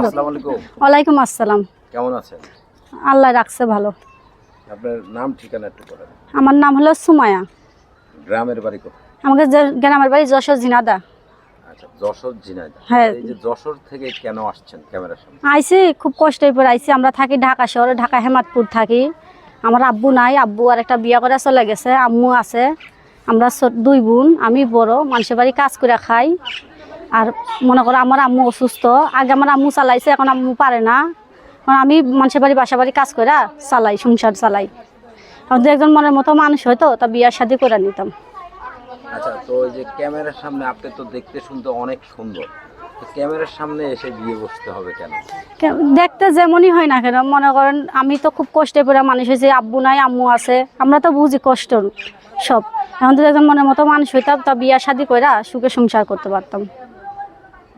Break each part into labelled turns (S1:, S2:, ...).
S1: আসসালামু আলাইকুম।
S2: ওয়ালাইকুম আসসালাম।
S1: কেমন আছেন?
S2: আল্লাহ রাখছে ভালো।
S1: আপনার নাম ঠিকানা একটু বলেন।
S2: আমার নাম হলো সুমায়া।
S1: গ্রামের বাড়ি কোথায়?
S2: আমাকে গ্রামের বাড়ি যশোর ঝিনাদা।
S1: আচ্ছা, যশোর ঝিনাইদহ।
S2: হ্যাঁ,
S1: এই যে যশোর থেকে কেন আসছেন ক্যামেরার সামনে?
S2: আইসি খুব কষ্টের পর আইসি। আমরা থাকি ঢাকা শহরে, ঢাকা হেমাদপুর থাকি। আমার আব্বু নাই, আব্বু আর একটা বিয়া করে চলে গেছে, আম্মু আছে। আমরা দুই বোন, আমি বড়। মানুষের বাড়ি কাজ করে খাই। আর মনে করো আমার আম্মু অসুস্থ। আগে আমার আম্মু চালাইছে, এখন আম্মু পারে না। কারণ আমি মানুষের বাড়ি বাসা বাড়ি কাজ করে চালাই, সংসার চালাই। এখন দু একজন মনের মতো মানুষ হয়তো তা বিয়ার শাদী করে নিতাম।
S1: আচ্ছা, তো এই যে ক্যামেরার সামনে আপনি তো দেখতে শুনতে অনেক সুন্দর, তো ক্যামেরার সামনে এসে বিয়ে বসতে হবে কেন?
S2: দেখতে যেমনই হয় না কেন, মনে করেন আমি তো খুব কষ্টে পড়ে মানুষ হয়েছে, আব্বু নাই আম্মু আছে, আমরা তো বুঝি কষ্ট সব। এখন তো একজন মনের মতো মানুষ হইতাম তা বিয়া শাদী করে সুখে সংসার করতে পারতাম।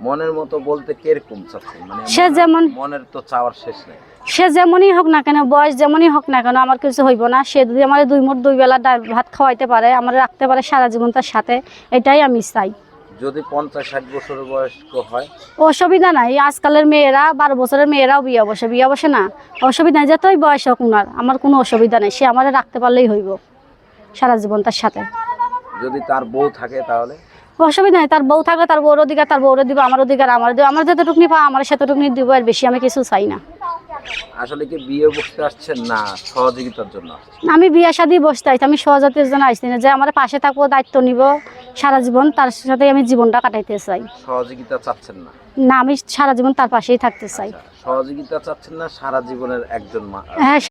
S1: মনের মতো বলতে কিরকম চাচ্ছেন? মানে
S2: সে যেমন,
S1: মনের তো চাওয়ার শেষ নেই।
S2: সে যেমনই হোক না কেন, বয়স যেমনই হোক না কেন, আমার কিছু হইব না। সে যদি আমার দুই মুঠ দুই বেলা ভাত খাওয়াইতে পারে, আমার রাখতে পারে সারা জীবন তার সাথে, এটাই আমি চাই।
S1: যদি 50-60 বছরের বয়স্ক হয়?
S2: অসুবিধা নাই। আজকালের মেয়েরা 12 বছরের মেয়েরাও বিয়ে বসে না, অসুবিধা নাই। যতই বয়স হোক উনার, আমার কোনো অসুবিধা নেই। সে আমার রাখতে পারলেই হইব সারা জীবন তার সাথে।
S1: যদি তার বউ থাকে তাহলে?
S2: অসুবিধা নেই। তার বউ থাকলে তার বউর অধিকার তার বউরে দিব, আমার অধিকার আমার দিব। আমার যতটুকুনি পাওয়া আমার সেতটুকুনি দিব, আর বেশি আমি কিছু চাই না।
S1: আসলে কি বিয়ে বসতে আসছেন না সহযোগিতার জন্য?
S2: আমি বিয়ে শাদী বসতে আইছি, আমি সহজাতির জন্য আসছি না। যে আমার পাশে থাকবো, দায়িত্ব নিব সারা জীবন, তার সাথে আমি জীবনটা কাটাইতে চাই।
S1: সহযোগিতা চাচ্ছেন না?
S2: না, আমি সারা জীবন তার পাশেই থাকতে চাই।
S1: সহযোগিতা চাচ্ছেন না, সারা জীবনের একজন মা?
S2: হ্যাঁ।